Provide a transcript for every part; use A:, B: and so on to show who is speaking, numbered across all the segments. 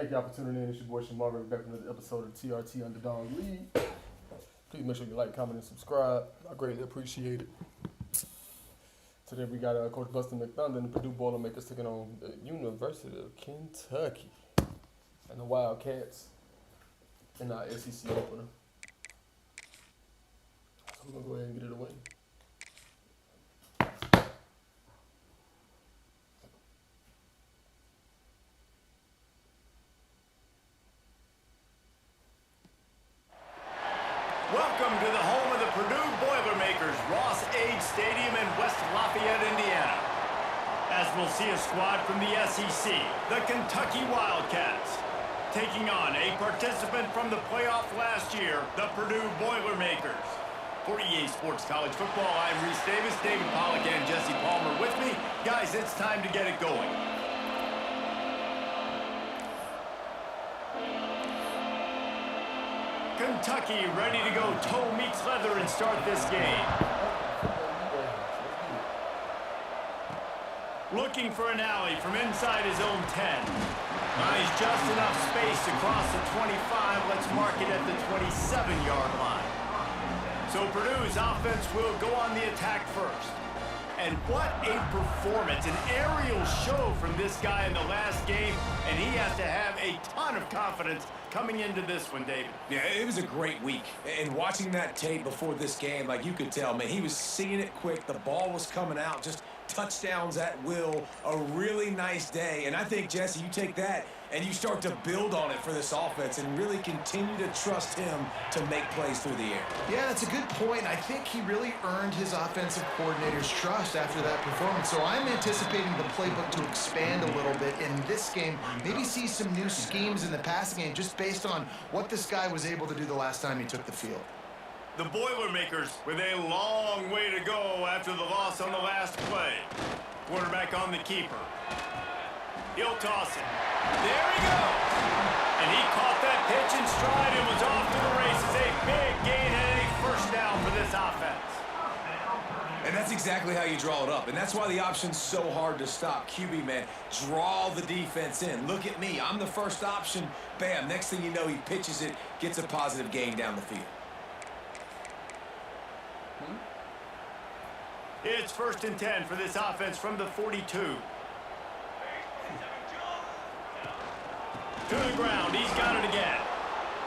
A: Thank y'all for tuning in. It's your boy Shamar, back with another episode of TRT Underdog League. Please make sure you like, comment, and subscribe. I greatly appreciate it. Today we got Coach Buster McThunder and the Purdue Boilermakers taking on the University of Kentucky and the Wildcats in our SEC opener. So we're going to go ahead and get it away.
B: Welcome to the home of the Purdue Boilermakers, Ross Age Stadium in West Lafayette, Indiana. As we'll see a squad from the SEC, the Kentucky Wildcats, taking on a participant from the playoff last year, the Purdue Boilermakers. For EA Sports College Football, I'm Reese Davis, David Pollack, and Jesse Palmer with me. Guys, it's time to get it going. Kentucky ready to go toe meets leather and start this game. Looking for an alley from inside his own 10. Buys just enough space to cross the 25. Let's mark it at the 27-yard line. So Purdue's offense will go on the attack first. And what a performance, an aerial show from this guy in the last game, and he has to have a ton of confidence coming into this one, David.
C: Yeah, it was a great week. And watching that tape before this game, like you could tell, man, he was seeing it quick. The ball was coming out, just touchdowns at will. A really nice day. And I think, Jesse, you take that and you start to build on it for this offense and really continue to trust him to make plays through the air.
D: Yeah, that's a good point. I think he really earned his offensive coordinator's trust after that performance. So I'm anticipating the playbook to expand a little bit in this game. Maybe see some new schemes in the passing game just based on what this guy was able to do the last time he took the field.
B: The Boilermakers with a long way to go after the loss on the last play. Quarterback on the keeper. He'll toss it. There he goes. And he caught that pitch in stride and was off to the races. A big gain and a first down for this offense.
C: And that's exactly how you draw it up. And that's why the option's so hard to stop. QB, man, draw the defense in. Look at me. I'm the first option. Bam. Next thing you know, he pitches it, gets a positive gain down the field.
B: It's 1st and 10 for this offense from the 42. To the ground, he's got it again.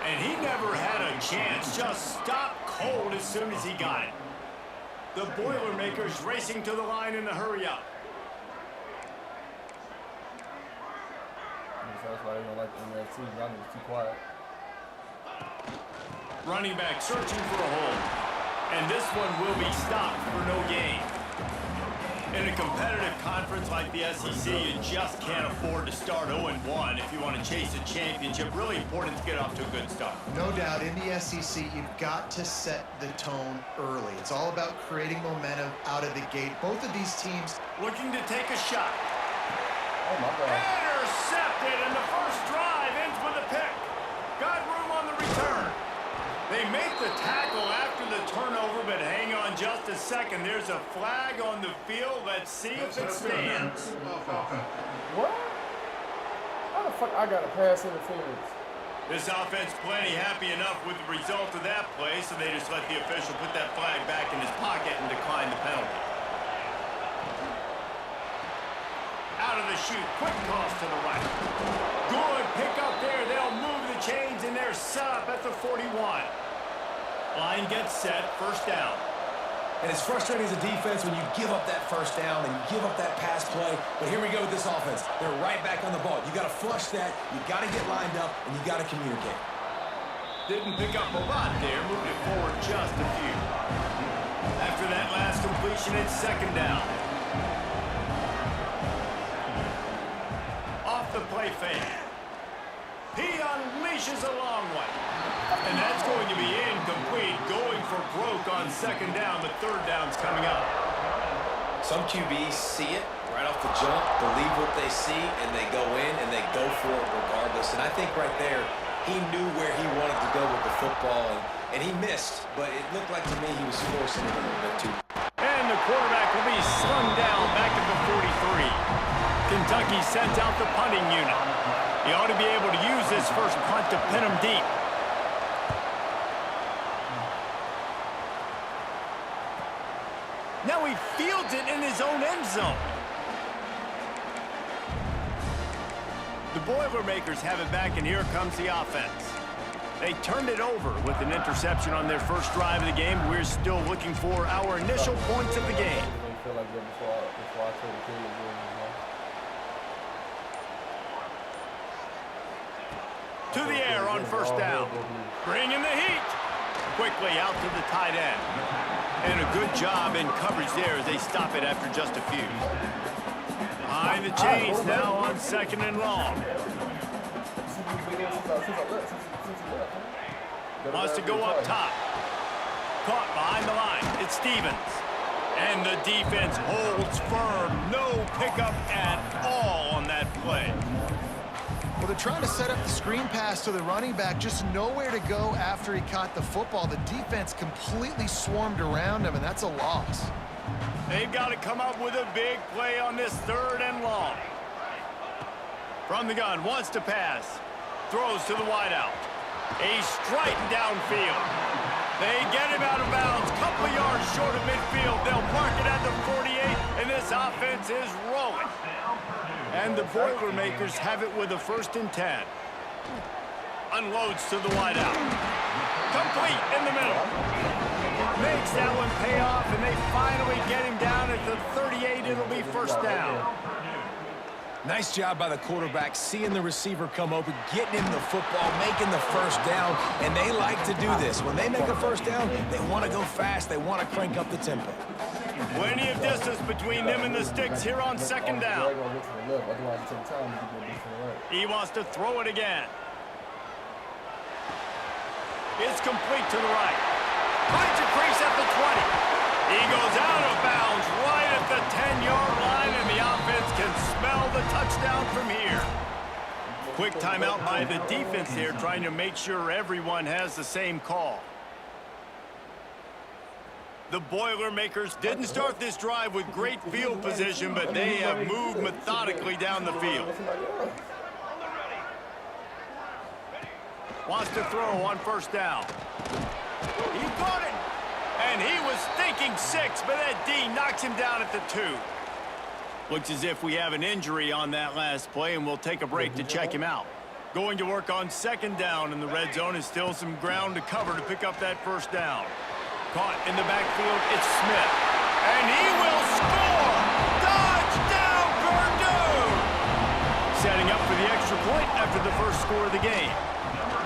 B: And he never had a chance, just stopped cold as soon as he got it. The Boilermakers racing to the line in a hurry up.
A: That's why they don't like the NFC. Y'all niggas too quiet.
B: Running back searching for a hole. And this one will be stopped for no gain. In a competitive conference like the SEC, you just can't afford to start 0-1 if you want to chase a championship. Really important to get off to a good start.
D: No doubt, in the SEC, you've got to set the tone early. It's all about creating momentum out of the gate. Both of these teams
B: looking to take a shot.
A: Oh, my God.
B: Intercepted, and the first drive ends with a pick. Got room on the return. They make the tackle after the turnover, but hang on just a second. There's a flag on the field. Let's see if it stands.
A: What? How the fuck I got a pass interference?
B: This offense plenty happy enough with the result of that play, so they just let the official put that flag back in his pocket and decline the penalty. Out of the chute, quick toss to the right. Good pick up there. They'll move the chains, and they're set up at the 41. Line gets set, first down.
C: And it's frustrating as a defense when you give up that first down and you give up that pass play. But here we go with this offense. They're right back on the ball. You got to flush that. You got to get lined up, and you got to communicate.
B: Didn't pick up a lot there. Moved it forward just a few. After that last completion, it's second down. Off the play fake. He unleashes a long one. And that's going to be incomplete. Going for broke on second down, but third down's coming up.
E: Some QBs see it right off the jump, believe what they see, and they go in and they go for it regardless. And I think right there, he knew where he wanted to go with the football, and he missed, but it looked like to me he was forcing it a little bit too.
B: And the quarterback will be slung down back at the 43. Kentucky sends out the punting unit. He ought to be able to use this first punt to pin him deep. Now he fields it in his own end zone. The Boilermakers have it back, and here comes the offense. They turned it over with an interception on their first drive of the game. We're still looking for our initial points of the game. To the air on first down. Bringing the heat. Quickly out to the tight end. And a good job in coverage there as they stop it after just a few. Behind the chains now on 2nd and long. Wants to go up top. Caught behind the line. It's Stevens. And the defense holds firm. No pickup at all on that play.
D: Well, they're trying to set up the screen pass to the running back, just nowhere to go after he caught the football. The defense completely swarmed around him, and that's a loss.
B: They've got to come up with a big play on this 3rd and long. From the gun, wants to pass. Throws to the wideout. He's striding downfield. They get him out of bounds. Couple of yards short of midfield. They'll mark it at the 48, and this offense is rolling. And the Boilermakers have it with a 1st and 10. Unloads to the wideout. Complete in the middle. Makes that one pay off, and they finally get him down at the 38. It'll be 1st down.
C: Nice job by the quarterback, seeing the receiver come open, getting him the football, making the 1st down, and they like to do this. When they make a 1st down, they want to go fast. They want to crank up the tempo.
B: Plenty of distance between them and the sticks here on 2nd down. He wants to throw it again. It's complete to the right. Finds a crease at the 20. He goes out of bounds right at the 10-yard line, and the offense can smell the touchdown from here. Quick timeout by the defense here, trying to make sure everyone has the same call. The Boilermakers didn't start this drive with great field position, but they have moved methodically down the field. Wants to throw on 1st down. He got it. And he was thinking 6, but that D knocks him down at the 2. Looks as if we have an injury on that last play, and we'll take a break to check him out. Going to work on 2nd down in the red zone, is still some ground to cover to pick up that 1st down. Caught in the backfield, it's Smith. And he will score! Touchdown, Purdue! Setting up for the extra point after the first score of the game.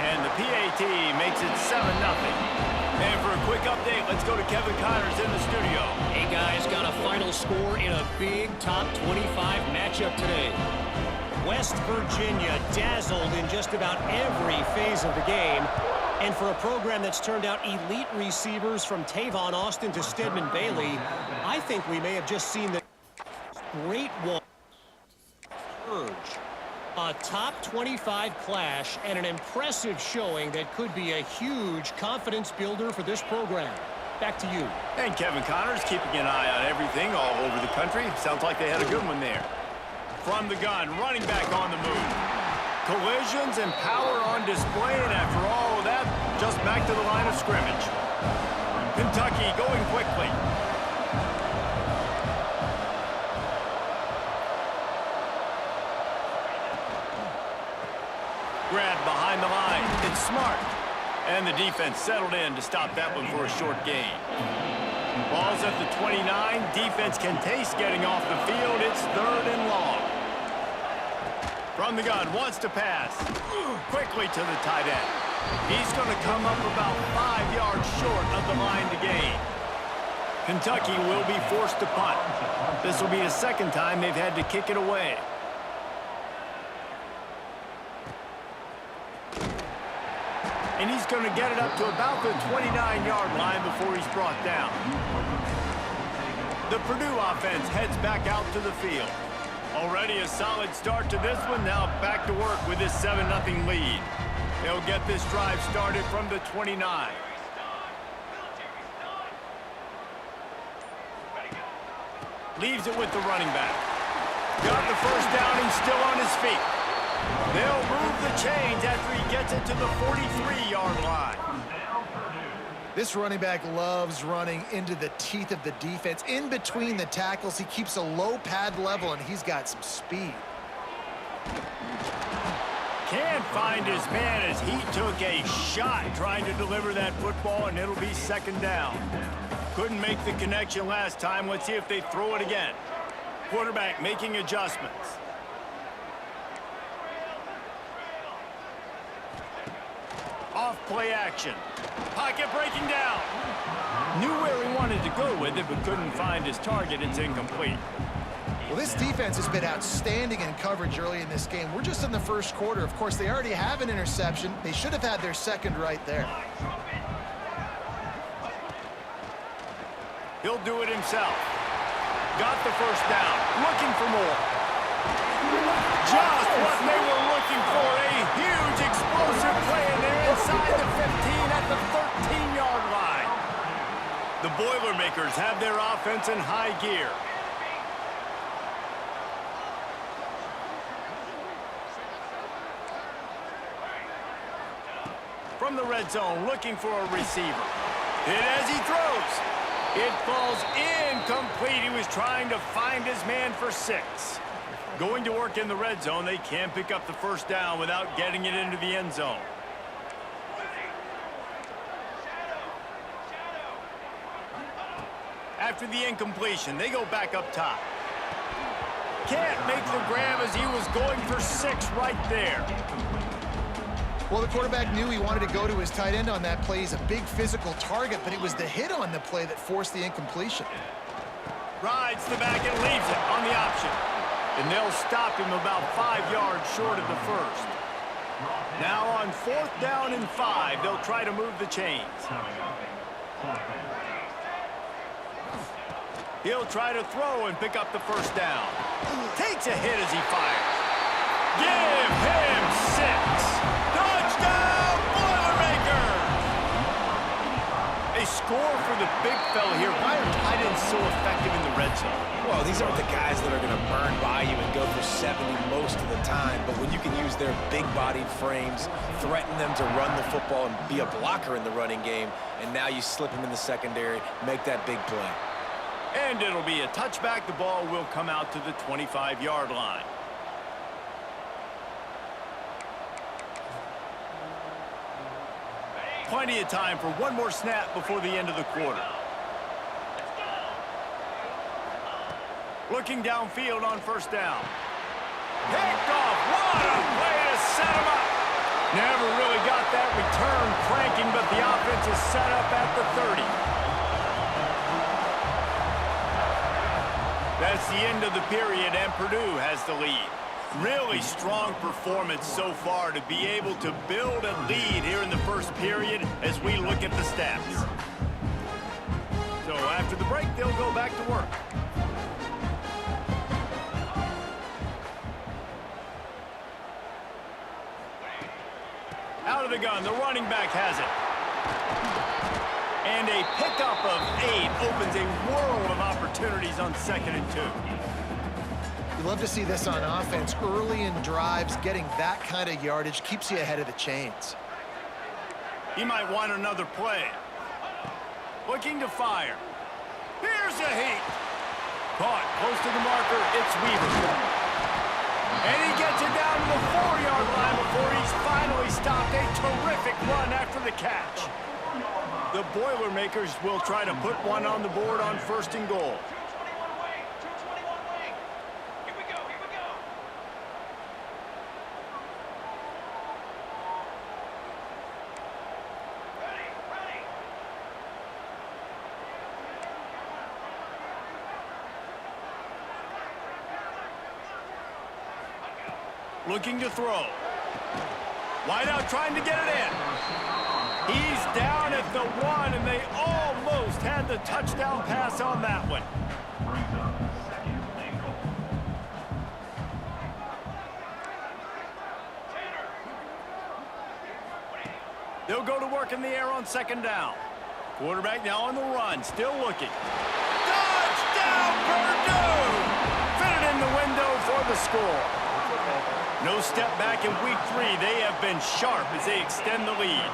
B: And the PAT makes it 7-0. And for a quick update, let's go to Kevin Connors in the studio.
F: Hey guys, got a final score in a big top 25 matchup today. West Virginia dazzled in just about every phase of the game. And for a program that's turned out elite receivers from Tavon Austin to Stedman Bailey, I think we may have just seen the great one urge. A top 25 clash and an impressive showing that could be a huge confidence builder for this program. Back to you.
B: And Kevin Connors keeping an eye on everything all over the country. Sounds like they had a good one there. From the gun, running back on the move. Collisions and power on display, and after all of that, just back to the line of scrimmage. Kentucky going quickly. Grab behind the line. It's Smart. And the defense settled in to stop that one for a short gain. Ball's at the 29. Defense can taste getting off the field. It's 3rd and long. From the gun, wants to pass. Quickly to the tight end. He's going to come up about 5 yards short of the line to gain. Kentucky will be forced to punt. This will be the 2nd time they've had to kick it away. And he's going to get it up to about the 29-yard line before he's brought down. The Purdue offense heads back out to the field. Already a solid start to this one. Now back to work with this 7-0 lead. They'll get this drive started from the 29. Leaves it with the running back. Got the 1st down and still on his feet. They'll move the chains after he gets it to the 43-yard line.
D: This running back loves running into the teeth of the defense. In between the tackles, he keeps a low pad level, and he's got some speed.
B: Can't find his man as he took a shot trying to deliver that football, and it'll be second down. Couldn't make the connection last time. Let's see if they throw it again. Quarterback making adjustments. Off play action. Pocket breaking down. Knew where he wanted to go with it, but couldn't find his target. It's incomplete.
D: Well, this defense has been outstanding in coverage early in this game. We're just in the first quarter. Of course, they already have an interception. They should have had their second right there.
B: He'll do it himself. Got the first down. Looking for more. Just what they were looking for. A huge explosive play, and they're inside the 15 at the 13-yard line. The Boilermakers have their offense in high gear. From the red zone, looking for a receiver. Hit as he throws. It falls incomplete. He was trying to find his man for 6. Going to work in the red zone. They can't pick up the first down without getting it into the end zone. After the incompletion, they go back up top. Can't make the grab as he was going for 6 right there.
D: Well, the quarterback knew he wanted to go to his tight end on that play. He's a big physical target, but it was the hit on the play that forced the incompletion.
B: Rides the back and leaves it on the option. And they'll stop him about 5 yards short of the first. Now on 4th down and 5, they'll try to move the chains. He'll try to throw and pick up the first down. Takes a hit as he fires. Give him 6. Touchdown, Boilermakers! A score for the big fella here. Why are tight ends so effective in the red zone?
C: Well, these aren't the guys that are going to burn by you and go for 70 most of the time, but when you can use their big-bodied frames, threaten them to run the football and be a blocker in the running game, and now you slip them in the secondary, make that big play.
B: And it'll be a touchback. The ball will come out to the 25-yard line. Plenty of time for one more snap before the end of the quarter. Looking downfield on first down. Picked off. What a play to set him up. Never really got that return cranking, but the offense is set up at the 30. That's the end of the period, and Purdue has the lead. Really strong performance so far to be able to build a lead here in the first period as we look at the stats. So after the break, they'll go back to work. Out of the gun, the running back has it. And a pickup of 8 opens a world of opportunities on 2nd and 2.
D: You love to see this on offense. Early in drives, getting that kind of yardage keeps you ahead of the chains.
B: He might want another play. Looking to fire. Here's a heat. Caught close to the marker. It's Weaver. And he gets it down to the 4-yard line before he's finally stopped. A terrific run after the catch. The Boilermakers will try to put one on the board on 1st and goal. Looking to throw. Wide out trying to get it in. He's down at the 1, and they almost had the touchdown pass on that one. They'll go to work in the air on 2nd down. Quarterback now on the run, still looking. Touchdown, Purdue! Fit it in the window for the score. No step back in week 3. They have been sharp as they extend the lead.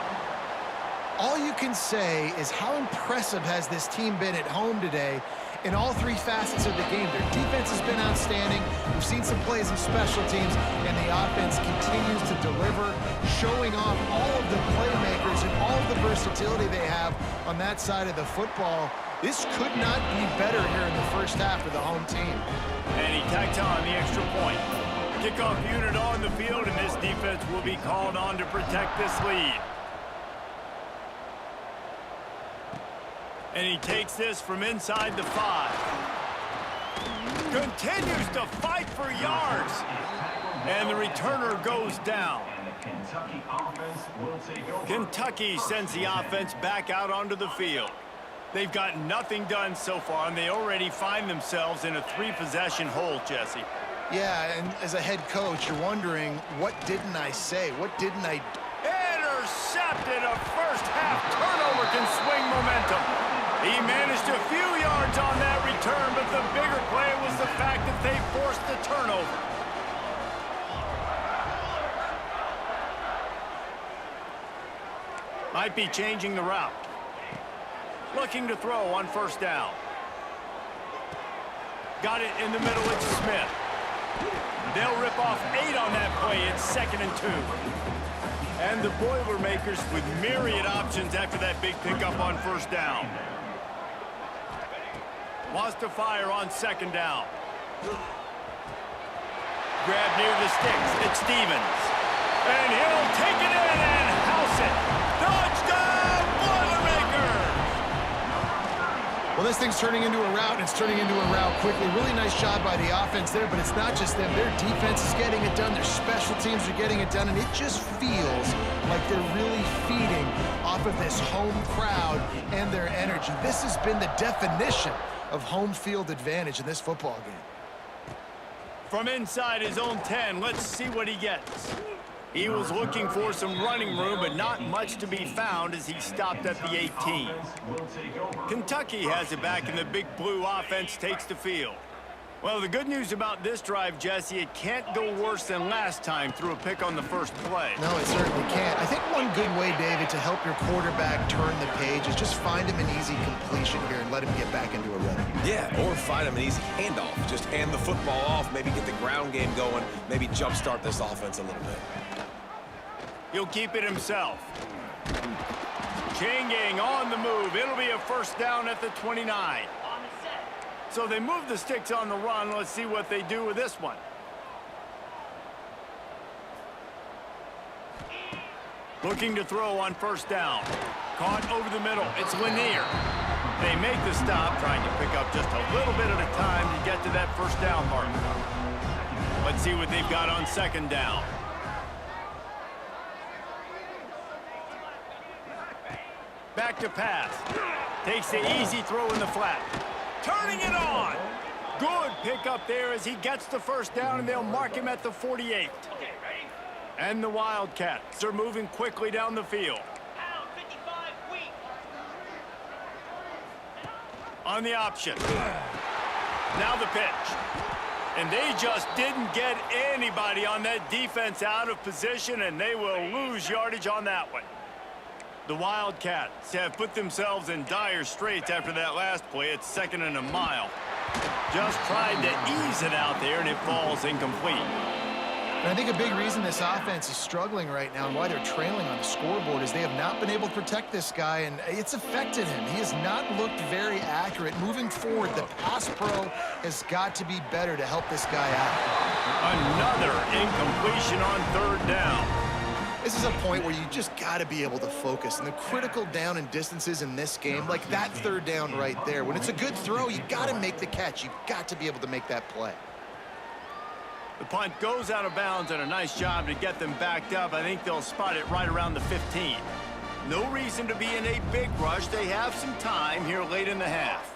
D: All you can say is how impressive has this team been at home today in all 3 facets of the game. Their defense has been outstanding. We've seen some plays in special teams, and the offense continues to deliver, showing off all of the playmakers and all of the versatility they have on that side of the football. This could not be better here in the first half for the home team.
B: And he tacked on the extra point. Kickoff unit on the field, and this defense will be called on to protect this lead. And he takes this from inside the 5. Continues to fight for yards. And the returner goes down. Kentucky sends the offense back out onto the field. They've got nothing done so far, and they already find themselves in a 3-possession hole, Jesse.
D: Yeah, and as a head coach, you're wondering, what didn't I say? What didn't I do?
B: Intercepted. A first-half turnover can swing momentum. He managed a few yards on that return, but the bigger play was the fact that they forced the turnover. Might be changing the route. Looking to throw on first down. Got it in the middle. It's Smith. They'll rip off 8 on that play. It's 2nd and 2. And the Boilermakers with myriad options after that big pickup on first down. Wants to fire on 2nd down. Grab near the sticks. It's Stevens. And he'll take it in and house it. Touchdown, Boilermakers!
D: Well, this thing's turning into a route, and it's turning into a route quickly. Really nice job by the offense there, but it's not just them. Their defense is getting it done. Their special teams are getting it done, and it just feels like they're really feeding off of this home crowd and their energy. This has been the definition of home field advantage in this football game.
B: From inside his own 10, let's see what he gets. He was looking for some running room, but not much to be found as he stopped at the 18. Kentucky has it back, and the big blue offense takes the field. Well, the good news about this drive, Jesse, it can't go worse than last time through a pick on the first play.
D: No, it certainly can't. I think one good way, David, to help your quarterback turn the page is just find him an easy completion here and let him get back into a rhythm.
C: Yeah, or find him an easy handoff. Just hand the football off, maybe get the ground game going, maybe jumpstart this offense a little bit.
B: He'll keep it himself. Chain gang on the move. It'll be a first down at the 29. So they move the sticks on the run. Let's see what they do with this one. Looking to throw on first down. Caught over the middle. It's Lanier. They make the stop, trying to pick up just a little bit at a time to get to that first down mark. Let's see what they've got on 2nd down. Back to pass. Takes the easy throw in the flat. Turning it on. Good pickup there as he gets the first down, and they'll mark him at the 48. And the Wildcats are moving quickly down the field. On the option. Now the pitch. And they just didn't get anybody on that defense out of position, and they will lose yardage on that one. The Wildcats have put themselves in dire straits after that last play. It's 2nd and a mile. Just tried to ease it out there, and it falls incomplete.
D: And I think a big reason this offense is struggling right now and why they're trailing on the scoreboard is they have not been able to protect this guy, and it's affected him. He has not looked very accurate. Moving forward, the pass pro has got to be better to help this guy out.
B: Another incompletion on 3rd down.
D: This is a point where you just got to be able to focus. And the critical down and distances in this game, like that 3rd down right there, when it's a good throw, you got to make the catch. You've got to be able to make that play.
B: The punt goes out of bounds, and a nice job to get them backed up. I think they'll spot it right around the 15. No reason to be in a big rush. They have some time here late in the half.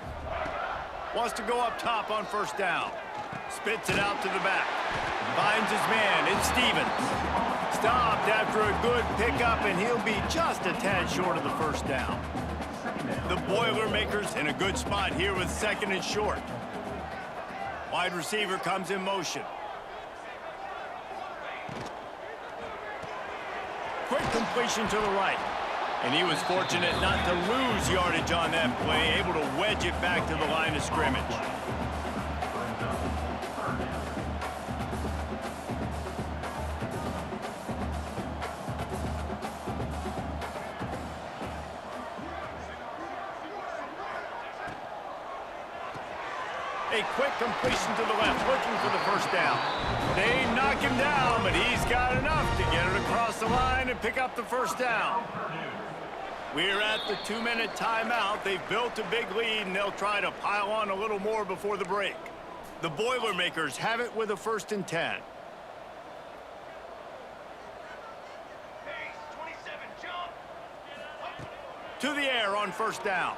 B: Wants to go up top on first down. Spits it out to the back. Finds his man. It's Stevens. Stopped after a good pickup, and he'll be just a tad short of the first down. The Boilermakers in a good spot here with 2nd and short. Wide receiver comes in motion. quick completion to the right. And he was fortunate not to lose yardage on that play, able to wedge it back to the line of scrimmage. A quick completion to the left, looking for the first down. They knock him down, but he's got enough to get it across the line and pick up the first down. We're at the 2-minute timeout. They've built a big lead, and they'll try to pile on a little more before the break. The Boilermakers have it with a 1st and 10. To the air on first down.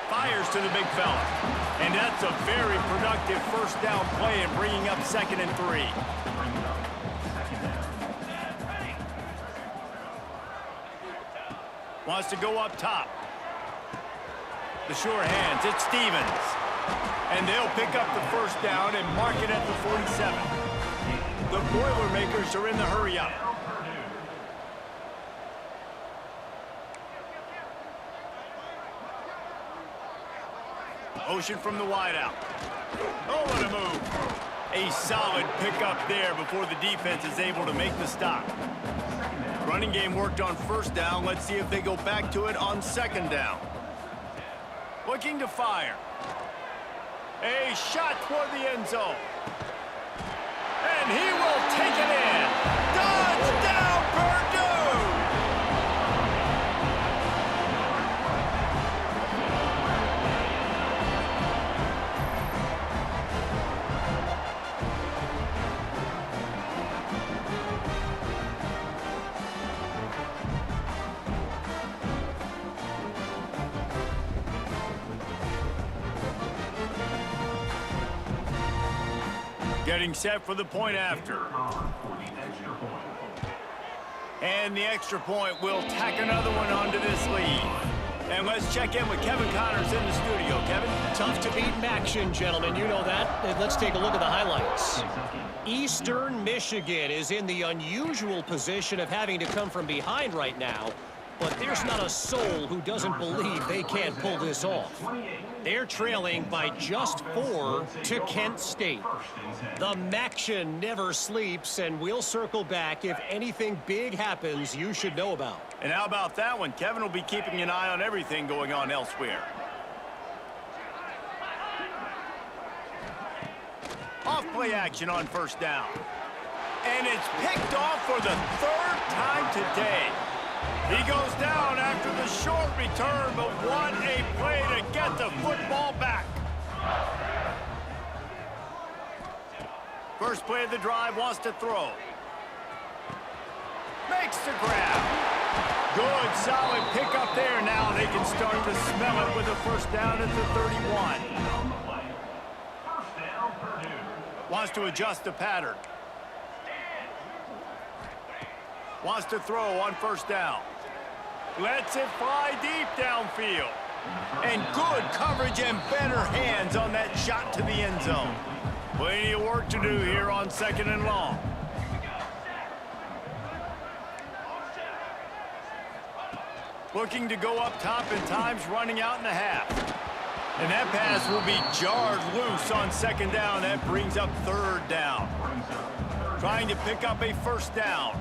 B: Fires to the big fella. And that's a very productive first down play and bringing up 2nd and 3. Wants to go up top. The sure hands, it's Stevens. And they'll pick up the first down and mark it at the 47. The Boilermakers are in the hurry up. Motion from the wideout. Oh, what a move. A solid pickup there before the defense is able to make the stop. Running game worked on first down. Let's see if they go back to it on 2nd down. Looking to fire. A shot toward the end zone. And he will take it in. Touchdown, Purdue! Getting set for the point after. And the extra point will tack another one onto this lead. And let's check in with Kevin Connors in the studio. Kevin?
F: Tough to beat in action, gentlemen. You know that. And let's take a look at the highlights. Eastern Michigan is in the unusual position of having to come from behind right now. But there's not a soul who doesn't believe they can't pull this off. They're trailing by just 4 to Kent State. The Maction never sleeps, and we'll circle back if anything big happens you should know about.
B: And how about that one? Kevin will be keeping an eye on everything going on elsewhere. Off-play action on first down. And it's picked off for the 3rd time today. He goes down after the short return, but what a play to get the football back. First play of the drive, wants to throw. Makes the grab. Good, solid pickup there. Now they can start to smell it with a first down at the 31. Wants to adjust the pattern. Wants to throw on first down. Lets it fly deep downfield. And good coverage and better hands on that shot to the end zone. Plenty of work to do here on 2nd and long. Looking to go up top in times, running out in the half. And that pass will be jarred loose on 2nd down. That brings up 3rd down. Trying to pick up a first down.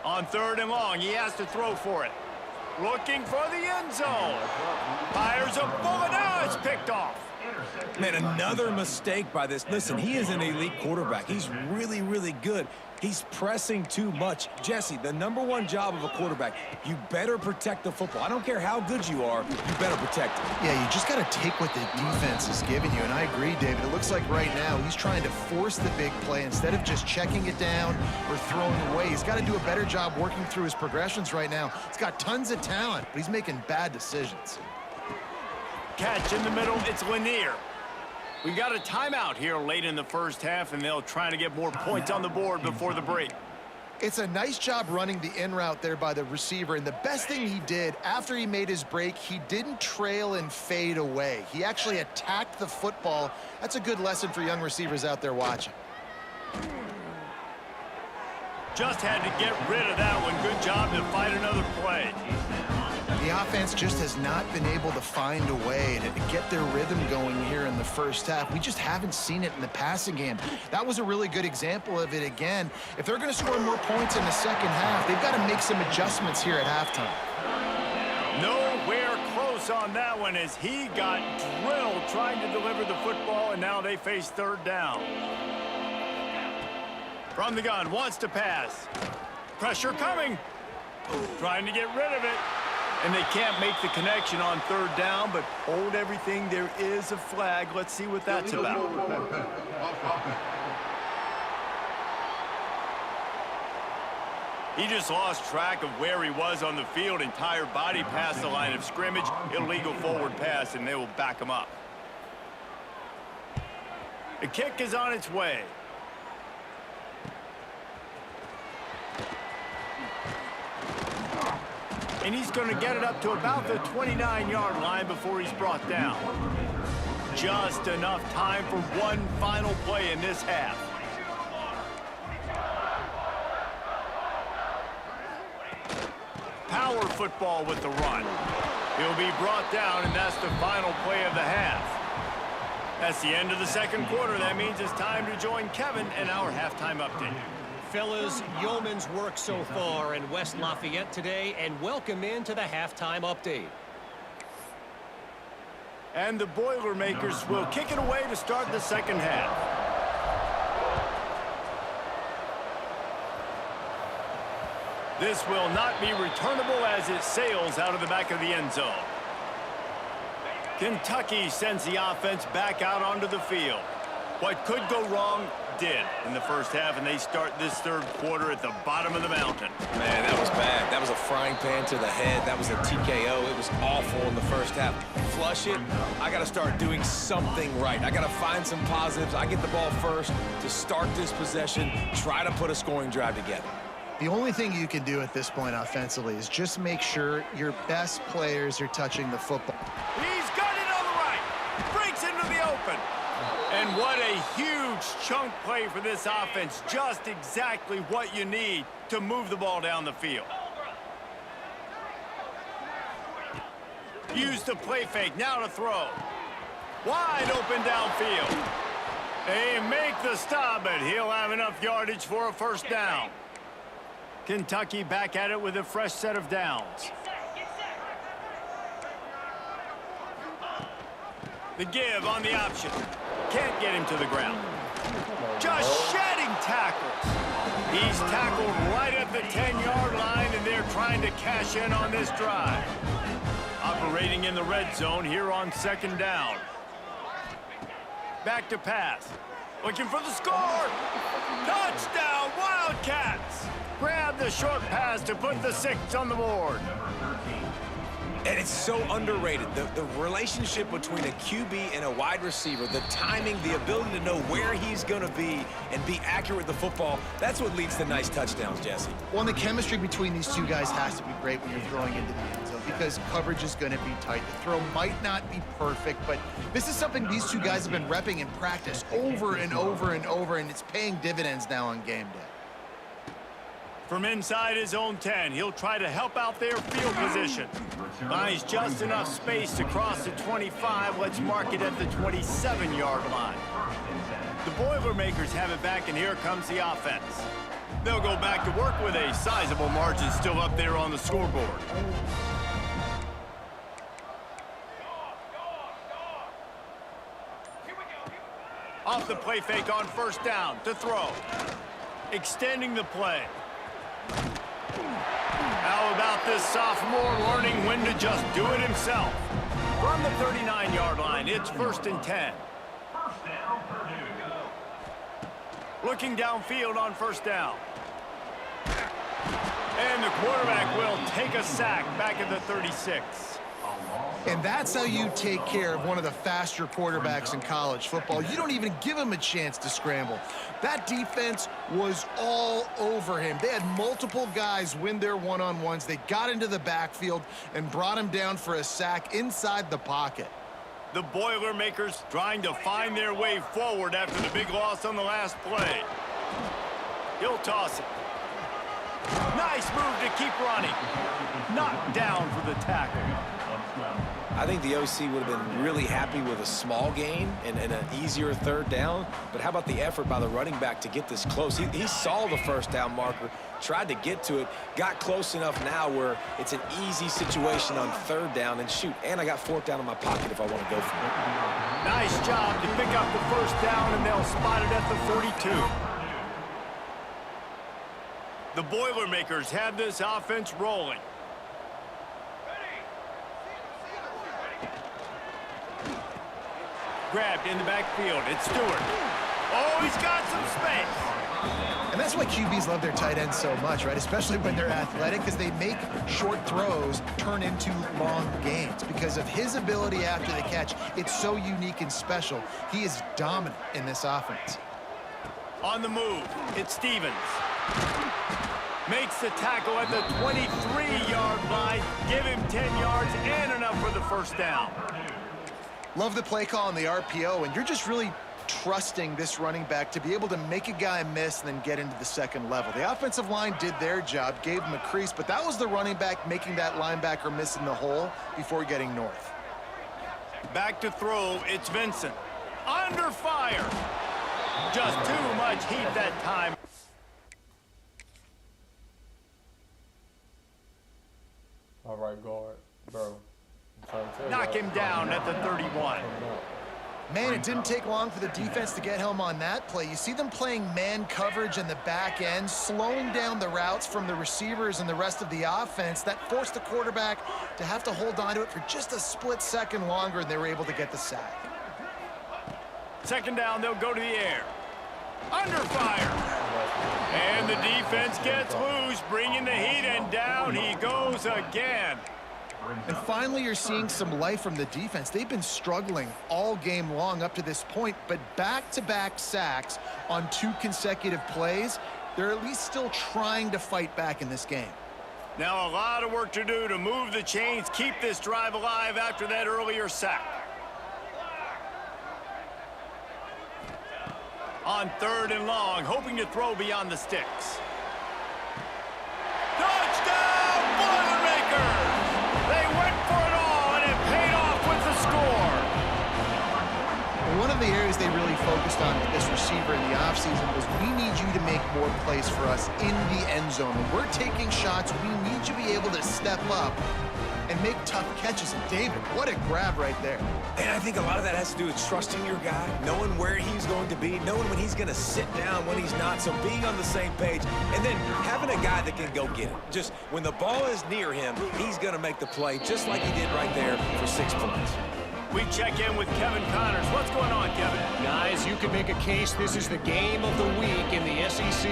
B: On 3rd and long, he has to throw for it. Looking for the end zone. Fires a bullet. Now it's picked off.
C: Man, another mistake by this. Listen, he is an elite quarterback. He's really, really good. He's pressing too much. Jesse, the #1 job of a quarterback, you better protect the football. I don't care how good you are, you better protect it.
D: Yeah, you just got to take what the defense is giving you, and I agree, David. It looks like right now he's trying to force the big play instead of just checking it down or throwing away. He's got to do a better job working through his progressions right now. He's got tons of talent, but he's making bad decisions.
B: Catch in the middle, it's Lanier. We got a timeout here late in the first half, and they'll try to get more points on the board before the break.
D: It's a nice job running the in route there by the receiver, and the best thing he did after he made his break, he didn't trail and fade away. He actually attacked the football. That's a good lesson for young receivers out there watching.
B: Just had to get rid of that one. Good job to fight another play.
D: The offense just has not been able to find a way to get their rhythm going here in the first half. We just haven't seen it in the passing game. That was a really good example of it again. If they're going to score more points in the second half, they've got to make some adjustments here at halftime.
B: Nowhere close on that one as he got drilled trying to deliver the football, and now they face third down. From the gun, wants to pass. Pressure coming. Trying to get rid of it. And they can't make the connection on third down, but hold everything. There is a flag. Let's see what that's about. He just lost track of where he was on the field. Entire body past the line of scrimmage. Illegal forward pass, and they will back him up. The kick is on its way. And he's going to get it up to about the 29-yard line before he's brought down. Just enough time for one final play in this half. Power football with the run. He'll be brought down, and that's the final play of the half. That's the end of the second quarter. That means it's time to join Kevin in our halftime update.
F: Fellas, yeoman's work so far in West Lafayette today, and welcome into the halftime update.
B: And the Boilermakers will kick it away to start the second half. This will not be returnable as it sails out of the back of the end zone. Kentucky sends the offense back out onto the field. What could go wrong did in the first half, and they start this third quarter at the bottom of the mountain.
C: Man, that was bad. That was a frying pan to the head. That was a TKO. It was awful in the first half. Flush it. I got to start doing something right. I got to find some positives. I get the ball first to start this possession, try to put a scoring drive together.
D: The only thing you can do at this point offensively is just make sure your best players are touching the football.
B: He's got it on the right. Breaks into the open. And what a huge chunk play for this offense. Just exactly what you need to move the ball down the field. Use the play fake. Now to throw. Wide open downfield. They make the stop, but he'll have enough yardage for a first down. Kentucky back at it with a fresh set of downs. The give on the option. Can't get him to the ground. Just shedding tackles. He's tackled right at the 10-yard line, and they're trying to cash in on this drive. Operating in the red zone here on second down. Back to pass. Looking for the score. Touchdown, Wildcats. Grab the short pass to put the 6 on the board.
C: And it's so underrated. The relationship between a QB and a wide receiver, the timing, the ability to know where he's going to be and be accurate with the football, that's what leads to nice touchdowns, Jesse.
D: Well, and the chemistry between these two guys has to be great when you're throwing into the end zone because coverage is going to be tight. The throw might not be perfect, but this is something these two guys have been repping in practice over and over and over, and it's paying dividends now on game day.
B: From inside his own 10, he'll try to help out their field position. Buys just enough space to cross the 25. Let's mark it at the 27-yard line. The Boilermakers have it back, and here comes the offense. They'll go back to work with a sizable margin still up there on the scoreboard. Off the play fake on first down to throw. Extending the play. How about this sophomore learning when to just do it himself? From the 39-yard line, it's 1st and 10. Looking downfield on first down. And the quarterback will take a sack back at the 36.
D: And that's how you take care of one of the faster quarterbacks in college football. You don't even give him a chance to scramble. That defense was all over him. They had multiple guys win their one-on-ones. They got into the backfield and brought him down for a sack inside the pocket.
B: The Boilermakers trying to find their way forward after the big loss on the last play. He'll toss it. Nice move to keep running. Knocked down for the tackle.
C: I think the OC would have been really happy with a small gain and an easier third down. But how about the effort by the running back to get this close? He saw the first down marker, tried to get to it, got close enough now where it's an easy situation on third down. And shoot, and I got fourth down in my pocket if I want to go for it.
B: Nice job to pick up the first down, and they'll spot it at the 42. The Boilermakers have this offense rolling. Grabbed in the backfield. It's Stewart. Oh, he's got some space.
D: And that's why QBs love their tight ends so much, right? Especially when they're athletic, because they make short throws turn into long gains. Because of his ability after the catch, it's so unique and special. He is dominant in this offense.
B: On the move, it's Stevens. Makes the tackle at the 23-yard line. Give him 10 yards and enough for the first down.
D: Love the play call on the RPO, and you're just really trusting this running back to be able to make a guy miss and then get into the second level. The offensive line did their job, gave him a crease, but that was the running back making that linebacker miss in the hole before getting north.
B: Back to throw, it's Vincent. Under fire. Just too much heat that time.
A: All right, guard, bro.
B: Knock him down at the 31.
D: Man, it didn't take long for the defense to get home on that play. You see them playing man coverage in the back end, slowing down the routes from the receivers and the rest of the offense. That forced the quarterback to have to hold on to it for just a split second longer, and they were able to get the sack.
B: Second down, they'll go to the air. Under fire. And the defense gets loose, bringing the heat, and down he goes again.
D: And finally, you're seeing some life from the defense. They've been struggling all game long up to this point, but back-to-back sacks on 2 consecutive plays, they're at least still trying to fight back in this game.
B: Now a lot of work to do to move the chains, keep this drive alive after that earlier sack. On third and long, hoping to throw beyond the sticks. Touchdown, Boilermakers! They went for it all, and it paid off with the score.
D: One of the areas they really focused on with this receiver in the offseason was, we need you to make more plays for us in the end zone. When we're taking shots, we need you to be able to step up and make tough catches. And David, what a grab right there.
C: And I think a lot of that has to do with trusting your guy, knowing where he's going to be, knowing when he's going to sit down, when he's not, so being on the same page, and then having a guy that can go get it. Just when the ball is near him, he's going to make the play just like he did right there for 6 points.
B: We check in with Kevin Connors. What's going on, Kevin?
F: Guys, you could make a case this is the game of the week in the SEC.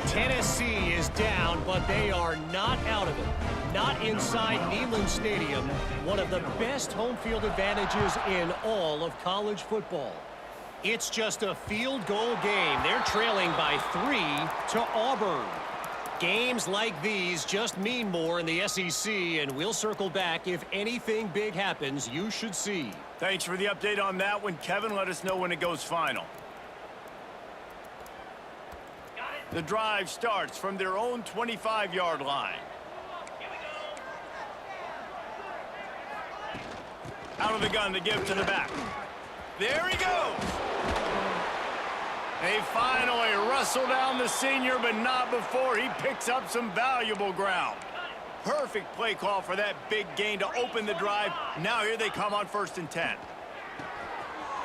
F: Tennessee is down, but they are not out of it. Not inside Neyland Stadium, one of the best home field advantages in all of college football. It's just a field goal game. They're trailing by 3 to Auburn. Games like these just mean more in the SEC, and we'll circle back if anything big happens you should see.
B: Thanks for the update on that one, Kevin. Let us know when it goes final. The drive starts from their own 25-yard line. Out of the gun to give to the back. There he goes. They finally wrestle down the senior, but not before he picks up some valuable ground. Perfect play call for that big gain to open the drive. Now here they come on 1st and 10.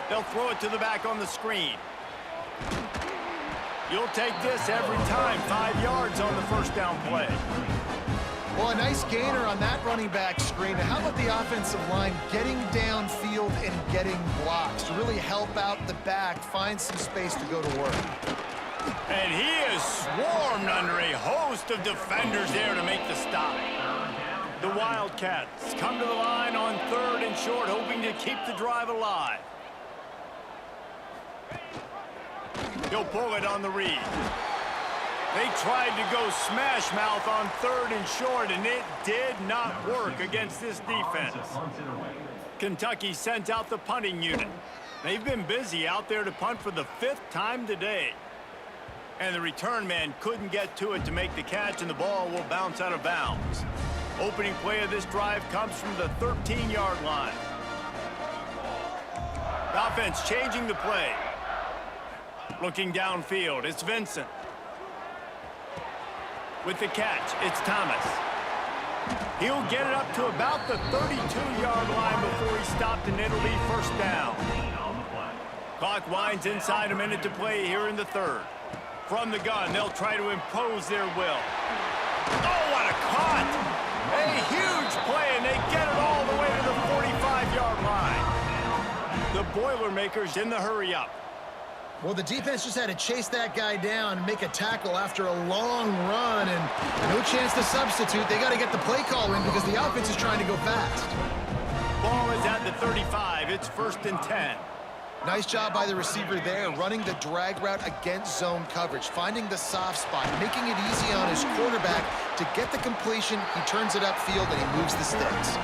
B: They'll throw it to the back on the screen. You'll take this every time. 5 yards on the first down play.
D: Well, a nice gainer on that running back screen. Now, how about the offensive line getting downfield and getting blocks to really help out the back, find some space to go to work?
B: And he is swarmed under a host of defenders there to make the stop. The Wildcats come to the line on 3rd and short, hoping to keep the drive alive. He'll pull it on the read. They tried to go smash mouth on 3rd and short, and it did not work against this defense. Kentucky sent out the punting unit. They've been busy out there to punt for the 5th time today. And the return man couldn't get to it to make the catch, and the ball will bounce out of bounds. Opening play of this drive comes from the 13-yard line. The offense changing the play. Looking downfield, it's Vincent. With the catch, it's Thomas. He'll get it up to about the 32-yard line before he stopped, and it'll be 1st down. Clock winds inside a minute to play here in the 3rd. From the gun, they'll try to impose their will. Oh, what a cut! A huge play, and they get it all the way to the 45-yard line. The Boilermakers in the hurry-up.
D: Well, the defense just had to chase that guy down and make a tackle after a long run, and no chance to substitute. They got to get the play call in because the offense is trying to go fast.
B: Ball is at the 35. It's 1st and 10.
D: Nice job by the receiver there, running the drag route against zone coverage, finding the soft spot, making it easy on his quarterback to get the completion. He turns it upfield, and he moves the sticks.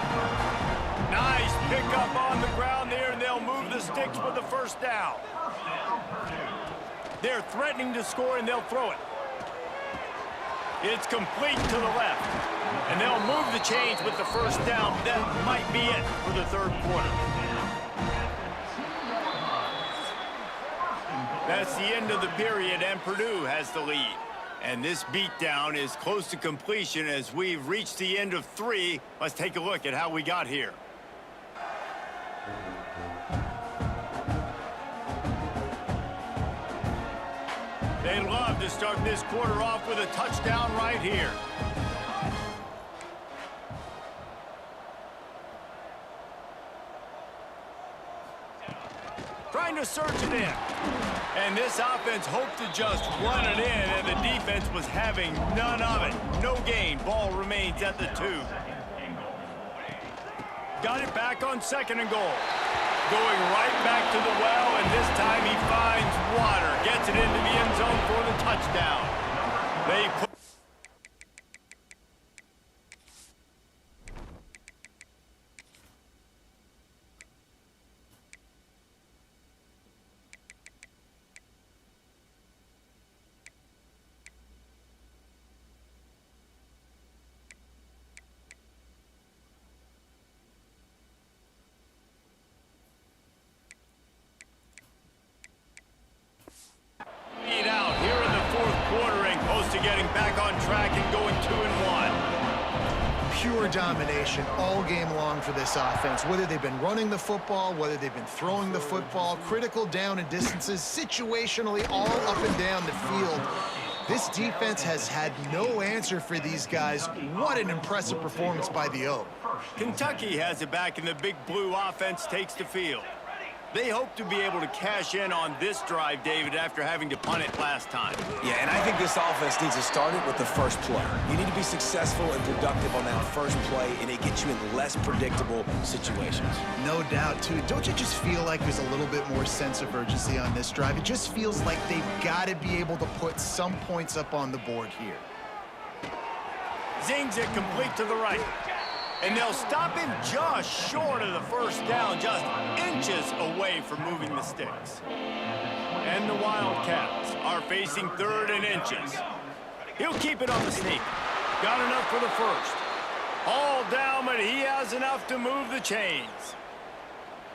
B: Nice pickup on the ground there, and they'll move the sticks for the 1st down. They're threatening to score, and they'll throw it. It's complete to the left. And they'll move the chains with the 1st down. That might be it for the 3rd quarter. That's the end of the period, and Purdue has the lead. And this beatdown is close to completion as we've reached the end of 3. Let's take a look at how we got here. They'd love to start this quarter off with a touchdown right here. Trying to surge it in. And this offense hoped to just run it in, and the defense was having none of it. No gain. Ball remains at the 2. Got it back on 2nd and goal. Going right back to the well, and this time he finds water. Gets it into the end zone for the touchdown. They put getting back on track and going 2-1.
D: Pure domination all game long for this offense. Whether they've been running the football, whether they've been throwing the football, critical down and distances, situationally all up and down the field. This defense has had no answer for these guys. What an impressive performance by the O.
B: Kentucky has it back, and the big blue offense takes the field. They hope to be able to cash in on this drive, David, after having to punt it last time.
C: Yeah, and I think this offense needs to start it with the first play. You need to be successful and productive on that first play, and it gets you in less predictable situations.
D: No doubt, too. Don't you just feel like there's a little bit more sense of urgency on this drive? It just feels like they've got to be able to put some points up on the board here.
B: Zings it complete to the right. And they'll stop him just short of the 1st down, just inches away from moving the sticks. And the Wildcats are facing 3rd and inches. He'll keep it on the sneak. Got enough for the 1st. All down, but he has enough to move the chains.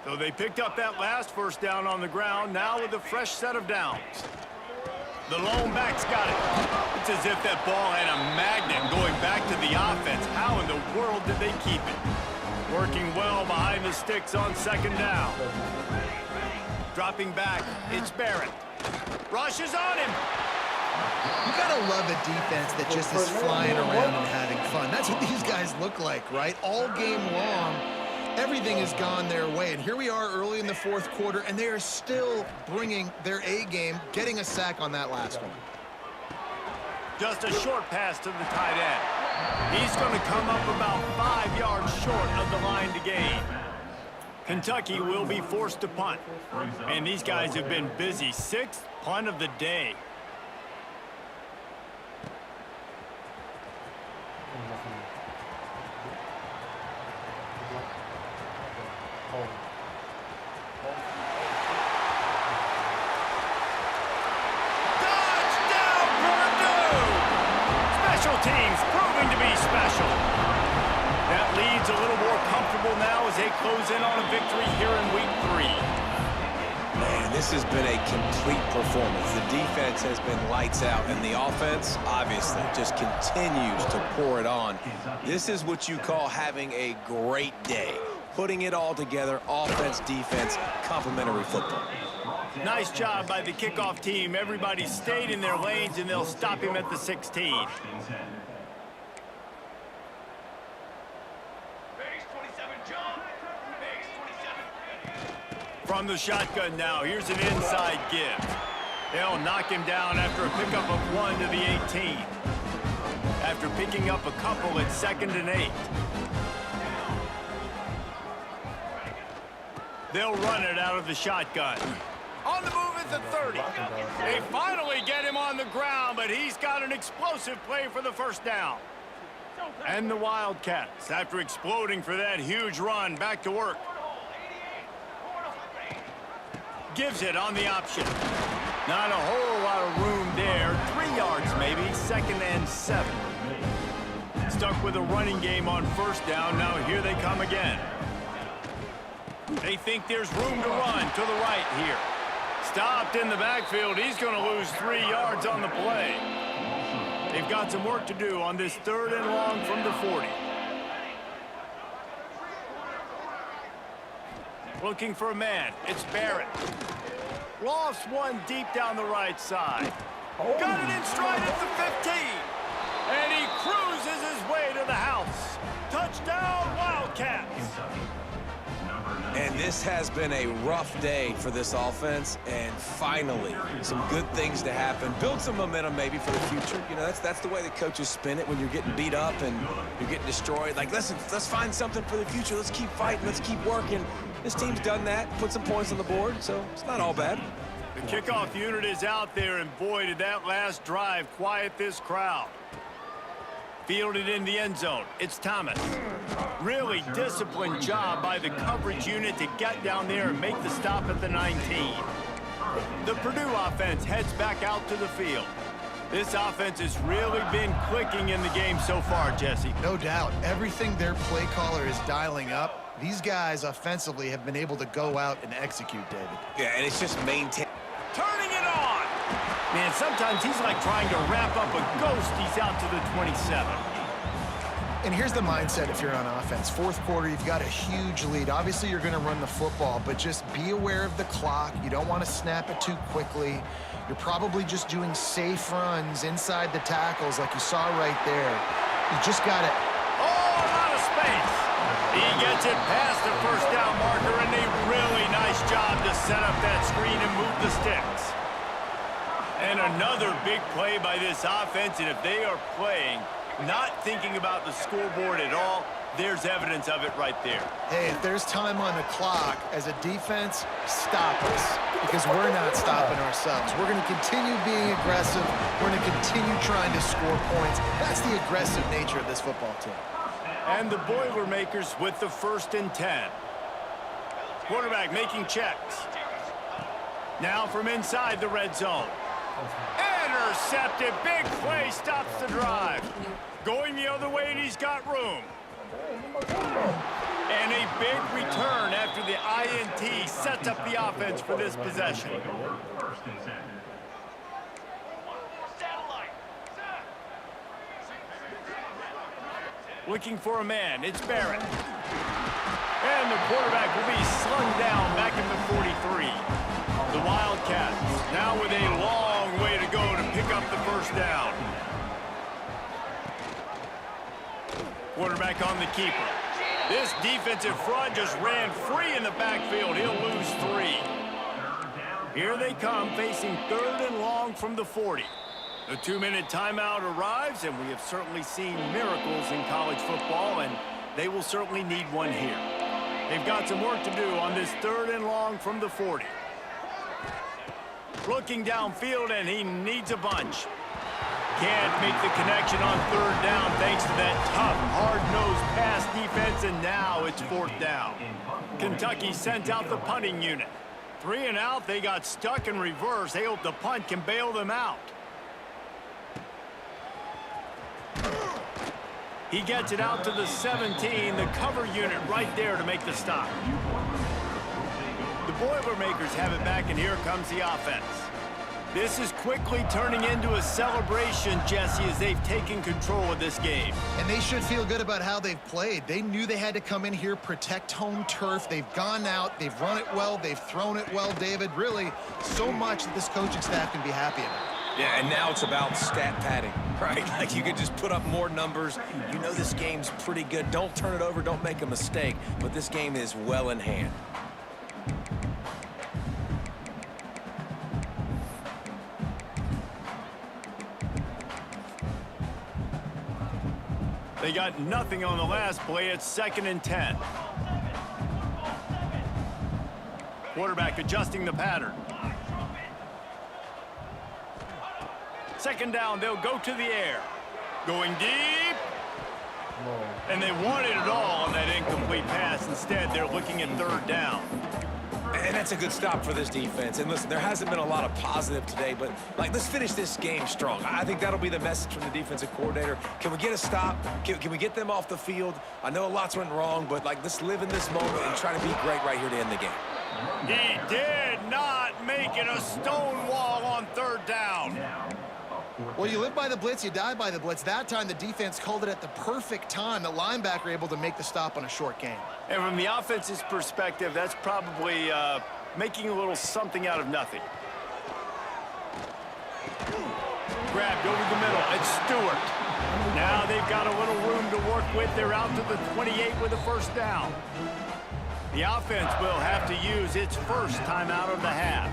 B: So they picked up that last 1st down on the ground, now with a fresh set of downs. The lone back's got it. It's as if that ball had a magnet going back to the offense. How in the world did they keep it? Working well behind the sticks on 2nd down. Dropping back, it's Barrett. Rush is on him.
D: You gotta love a defense that just is flying around and having fun. That's what these guys look like, right? All game long, everything has gone their way. And here we are early in the 4th quarter, and they are still bringing their A game, getting a sack on that last one.
B: Just a short pass to the tight end. He's going to come up about 5 yards short of the line to gain. Kentucky will be forced to punt. And these guys have been busy. 6th punt of the day. Touchdown, Purdue! Special teams proving to be special. That lead's a little more comfortable now as they close in on a victory here in week 3.
C: Man, this has been a complete performance. The defense has been lights out, and the offense, obviously, just continues to pour it on. This is what you call having a great day. Putting it all together, offense, defense, complementary football.
B: Nice job by the kickoff team. Everybody stayed in their lanes, and they'll stop him at the 16. From the shotgun now, here's an inside give. They'll knock him down after a pickup of 1 to the 18. After picking up a couple at 2nd and 8. They'll run it out of the shotgun. On the move at the 30. They finally get him on the ground, but he's got an explosive play for the first down. And the Wildcats, after exploding for that huge run, back to work. Gives it on the option. Not a whole lot of room there. 3 yards maybe, 2nd and 7. Stuck with a running game on first down. Now here they come again. They think there's room to run to the right here. Stopped in the backfield. He's going to lose 3 yards on the play. They've got some work to do on this 3rd and long from the 40. Looking for a man. It's Barrett. Lost one deep down the right side. Got it in stride at the 15. And he cruises his way to the house. Touchdown, Wildcats.
C: And this has been a rough day for this offense, and finally, some good things to happen. Build some momentum maybe for the future. You know, that's the way the coaches spin it when you're getting beat up and you're getting destroyed. Like, listen, let's find something for the future. Let's keep fighting. Let's keep working. This team's done that, put some points on the board, so it's not all bad.
B: The kickoff unit is out there, and boy, did that last drive quiet this crowd. Fielded in the end zone. It's Thomas. Really disciplined job by the coverage unit to get down there and make the stop at the 19. The Purdue offense heads back out to the field. This offense has really been clicking in the game so far, Jesse.
D: No doubt. Everything their play caller is dialing up, these guys offensively have been able to go out and execute, David.
C: Yeah, and it's just maintain.
B: Turning it on. Man, sometimes he's like trying to wrap up a ghost. He's out to the 27.
D: And here's the mindset if you're on offense. 4th quarter, you've got a huge lead. Obviously, you're going to run the football, but just be aware of the clock. You don't want to snap it too quickly. You're probably just doing safe runs inside the tackles like you saw right there. You just got it.
B: Oh, a lot of space. He gets it past the first down marker, and a really nice job to set up that screen and move the sticks. And another big play by this offense, and if they are playing, not thinking about the scoreboard at all, there's evidence of it right there.
D: Hey, if there's time on the clock, as a defense, stop us, because we're not stopping ourselves. We're going to continue being aggressive. We're going to continue trying to score points. That's the aggressive nature of this football team.
B: And the Boilermakers with the 1st and 10. Quarterback making checks. Now from inside the red zone. Intercepted. Big play stops the drive. Going the other way, and he's got room. And a big return after the INT sets up the offense for this possession. Looking for a man. It's Barrett. And the quarterback will be slung down back at the 43. The Wildcats now with a long way to go to pick up the first down. Quarterback on the keeper. This defensive front just ran free in the backfield. He'll lose 3. Here they come, facing 3rd and long from the 40. The 2-minute timeout arrives, and we have certainly seen miracles in college football, and they will certainly need one here. They've got some work to do on this 3rd and long from the 40. Looking downfield, and he needs a bunch. Can't make the connection on 3rd down thanks to that tough, hard-nosed pass defense, and now it's 4th down. Kentucky sent out the punting unit. 3 and out, they got stuck in reverse. They hope the punt can bail them out. He gets it out to the 17, the cover unit right there to make the stop. The Boilermakers have it back, and here comes the offense. This is quickly turning into a celebration, Jesse, as they've taken control of this game.
D: And they should feel good about how they've played. They knew they had to come in here, protect home turf. They've gone out, they've run it well, they've thrown it well, David. Really, so much that this coaching staff can be happy about.
C: Yeah, and now it's about stat padding, right? Like you could just put up more numbers. You know this game's pretty good. Don't turn it over, don't make a mistake. But this game is well in hand.
B: They got nothing on the last play. It's 2nd and 10. Quarterback adjusting the pattern. 2nd down, they'll go to the air. Going deep. And they wanted it all on that incomplete pass. Instead, they're looking at 3rd down.
C: And that's a good stop for this defense. And listen, there hasn't been a lot of positive today, but like, let's finish this game strong. I think that'll be the message from the defensive coordinator. Can we get a stop? Can we get them off the field? I know lots went wrong, but like, let's live in this moment and try to be great right here to end the game.
B: He did not make it a stone wall on 3rd down.
D: Well, you live by the blitz, you die by the blitz. That time, the defense called it at the perfect time. The linebacker able to make the stop on a short gain.
B: And from the offense's perspective, that's probably making a little something out of nothing. Grabbed over the middle. It's Stewart. Now they've got a little room to work with. They're out to the 28 with a 1st down. The offense will have to use its first timeout of the half.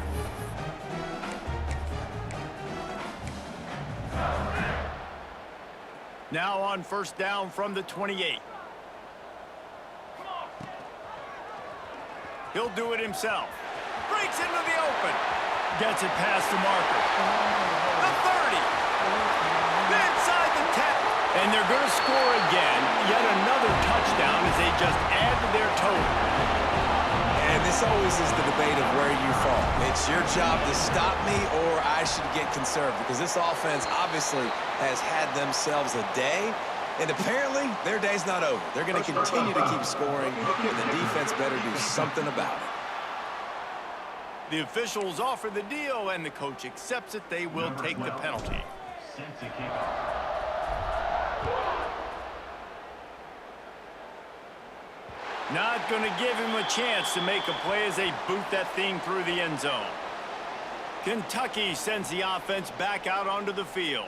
B: Now on 1st down from the 28. He'll do it himself. Breaks into the open. Gets it past the marker. The 30. Inside the 10. And they're going to score again. Yet another touchdown as they just add to their total.
C: And this always is the debate of where you fall. It's your job to stop me, or I should get conservative, because this offense obviously has had themselves a day, and apparently their day's not over. They're going to continue to keep scoring, and the defense better do something about it.
B: The officials offer the deal, and the coach accepts it. They will take the penalty. Not going to give him a chance to make a play as they boot that thing through the end zone. Kentucky sends the offense back out onto the field.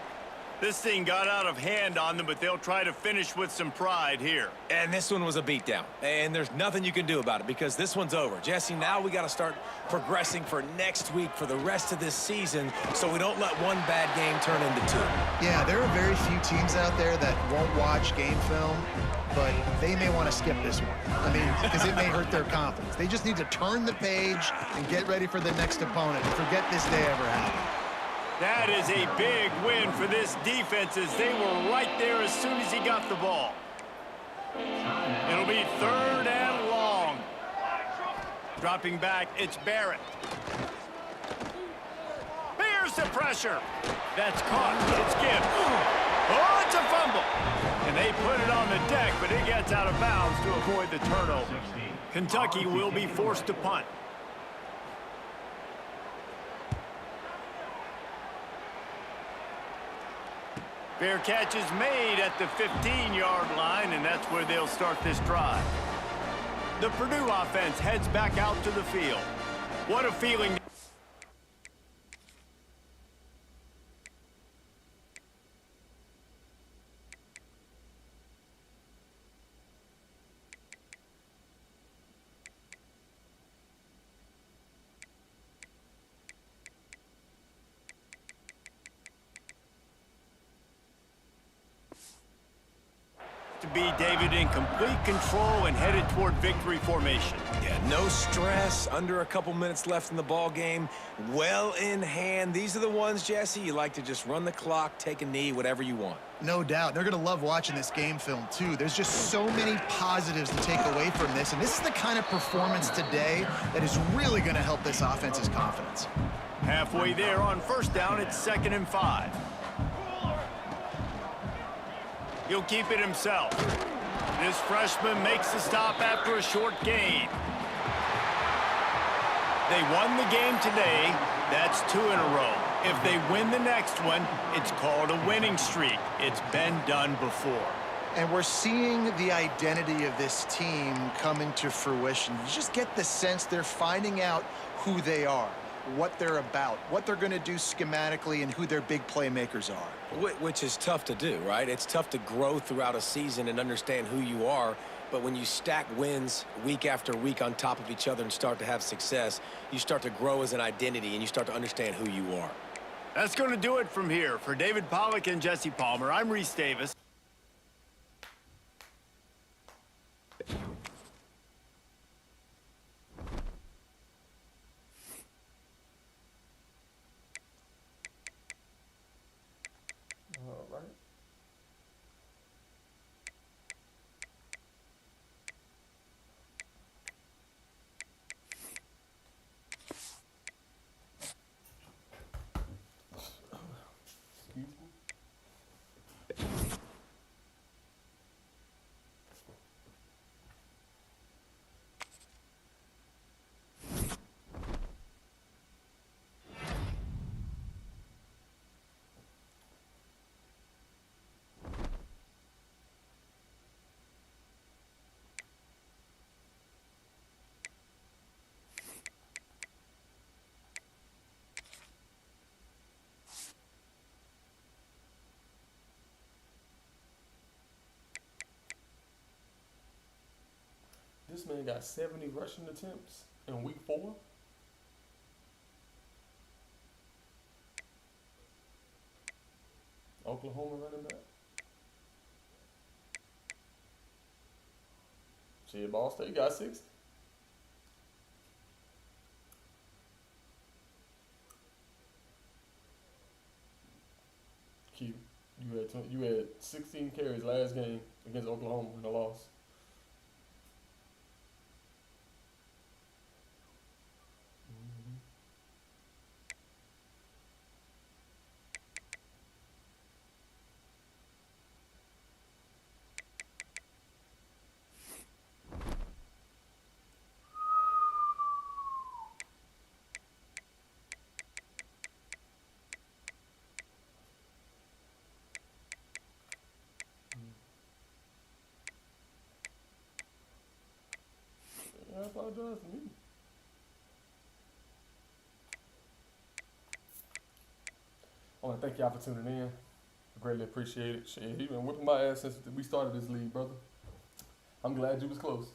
B: This thing got out of hand on them, but they'll try to finish with some pride here.
C: And this one was a beatdown, and there's nothing you can do about it because this one's over. Jesse, now we got to start progressing for next week for the rest of this season so we don't let one bad game turn into 2.
D: Yeah, there are very few teams out there that won't watch game film, but they may want to skip this one. I mean, because it may hurt their confidence. They just need to turn the page and get ready for the next opponent and forget this day ever happened.
B: That is a big win for this defense as they were right there as soon as he got the ball. It'll be 3rd and long. Dropping back, it's Barrett. Here's the pressure. That's caught. It's Gibbs. Oh, it's a fumble. And they put it on the deck, but it gets out of bounds to avoid the turnover. Kentucky will be forced to punt. Fair catch is made at the 15-yard line, and that's where they'll start this drive. The Purdue offense heads back out to the field. What a feeling. would be, David, in complete control and headed toward victory formation.
C: Yeah, no stress, under a couple minutes left in the ball game, well in hand. These are the ones, Jesse, you like to just run the clock, take a knee, whatever you want.
D: No doubt. They're going to love watching this game film, too. There's just so many positives to take away from this, and this is the kind of performance today that is really going to help this offense's confidence.
B: Halfway there on first down, it's 2nd and 5. He'll keep it himself. This freshman makes the stop after a short gain. They won the game today. That's 2 in a row. If they win the next one, it's called a winning streak. It's been done before.
D: And we're seeing the identity of this team come into fruition. You just get the sense they're finding out who they are, what they're about, what they're going to do schematically, and who their big playmakers are.
C: Which is tough to do, right? It's tough to grow throughout a season and understand who you are. But when you stack wins week after week on top of each other and start to have success, you start to grow as an identity and you start to understand who you are.
B: That's going to do it from here. For David Pollack and Jesse Palmer, I'm Reese Davis.
A: All right. Excuse me. This man got 70 rushing attempts in week 4. Oklahoma running back. See, Ball State got 60. Q, you had 16 carries last game against Oklahoma in a loss. I apologize to me. I want to thank y'all for tuning in. I greatly appreciate it. Shit, he been whipping my ass since we started this league, brother. I'm glad you was close.